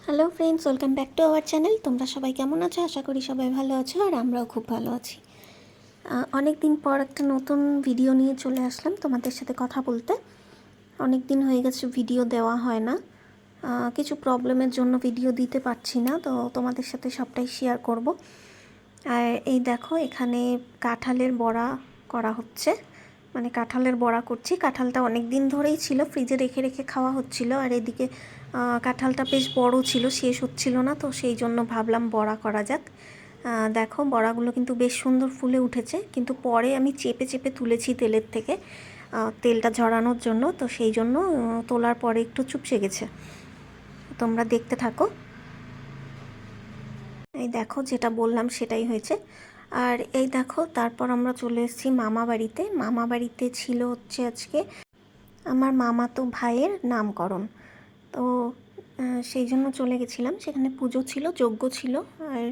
Hello friends, welcome back to our channel. তোমরা সবাই কেমন আছো? আশা করি সবাই ভালো আছো, আর আমরাও খুব ভালো আছি। অনেক দিন পর একটা নতুন ভিডিও নিয়ে চলে আসলাম তোমাদের সাথে কথা বলতে। অনেক দিন হয়ে গেছে ভিডিও দেওয়া হয় না, কিছু প্রবলেমের জন্য ভিডিও দিতে পারছি না, তো তোমাদের সাথে সবটাই শেয়ার করব। আর এই দেখো, এখানে কাঁঠালের বড়া করা হচ্ছে, মানে কাঁঠালের বড়া করছি। কাঁঠালটা অনেক দিন ধরেই ছিল, ফ্রিজে রেখে রেখে খাওয়া হচ্ছিল, আর এদিকে কাঁঠালটা বেশ বড় ছিল, শেষ হচ্ছিল না, তো সেই জন্য ভাবলাম বড়া করা যাক। দেখো, বড়াগুলো কিন্তু বেশ সুন্দর ফুলে উঠেছে, কিন্তু পরে আমি চেপে চেপে তুলেছি তেলের থেকে, তেলটা ঝরানোর জন্য, তো সেই জন্য তোলার পরে একটু চুপসে গেছে। তোমরা দেখতে থাকো। এই দেখো, যেটা বললাম সেটাই হয়েছে। আর এই দেখো, তারপর আমরা চলে এসেছি মামা বাড়িতে। মামা বাড়িতে ছিল হচ্ছে আজকে আমার মামাতো ভাইয়ের নামকরণ, তো সেই জন্য চলে গেছিলাম। সেখানে পুজো ছিল, যজ্ঞ ছিল, আর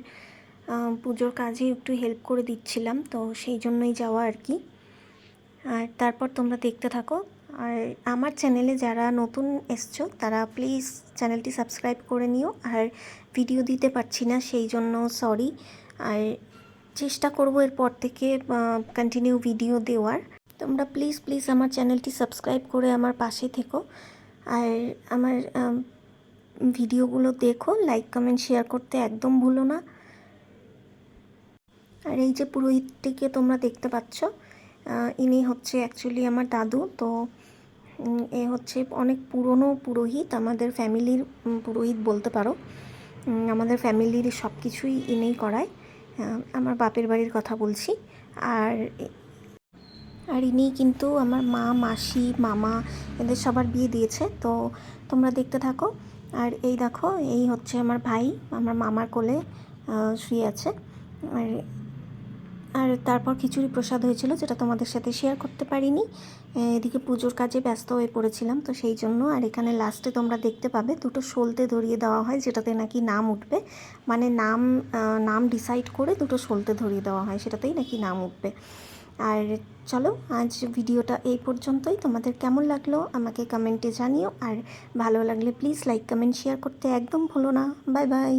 পুজোর কাজে একটু হেল্প করে দিচ্ছিলাম, তো সেই জন্যই যাওয়া আর কি। আর তারপর তোমরা দেখতে থাকো। আর আমার চ্যানেলে যারা নতুন এসছো তারা প্লিজ চ্যানেলটি সাবস্ক্রাইব করে নিও। আর ভিডিও দিতে পারছি না, সেই জন্য সরি। আর চেষ্টা করব এরপর থেকে কন্টিনিউ ভিডিও দেওয়ার। তোমরা প্লিজ প্লিজ আমার চ্যানেলটি সাবস্ক্রাইব করে আমার পাশে থেকো, আর আমার ভিডিওগুলো দেখো, লাইক কমেন্ট শেয়ার করতে একদম ভুলো না। আর এই যে পুরোহিতটিকে তোমরা দেখতে পাচ্ছ, ইনি হচ্ছে অ্যাকচুয়ালি আমার দাদু। তো এ হচ্ছে অনেক পুরনো পুরোহিত, আমাদের ফ্যামিলির পুরোহিত বলতে পারো। আমাদের ফ্যামিলির সব কিছুই ইনিই করায়, আমার বাপের বাড়ির কথা বলছি। আর আর ইনি কিন্তু আমার মা, মাসি, মামা এদের সবার বিয়ে দিয়েছে, তো তোমরা দেখতে থাকো। আর এই দেখো, এই হচ্ছে আমার ভাই, আমার মামার কোলে শুয়ে আছে। আর আর তারপর খিচুড়ি প্রসাদ হয়েছিল, যেটা তোমাদের সাথে শেয়ার করতে পারিনি। এদিকে পুজোর কাজে ব্যস্ত হয়ে পড়েছিলাম, তো সেই জন্য। আর এখানে লাস্টে তোমরা দেখতে পাবে দুটো সলতে ধরিয়ে দেওয়া হয়, যেটাতে নাকি নাম উঠবে, মানে নাম ডিসাইড করে দুটো সলতে ধরিয়ে দেওয়া হয়, সেটাতেই নাকি নাম উঠবে। আর চলো, আজ ভিডিওটা এই পর্যন্তই। তোমাদের কেমন লাগলো আমাকে কমেন্টে জানিও, আর ভালো লাগলে প্লিজ লাইক কমেন্ট শেয়ার করতে একদম ভুলো না। Bye bye.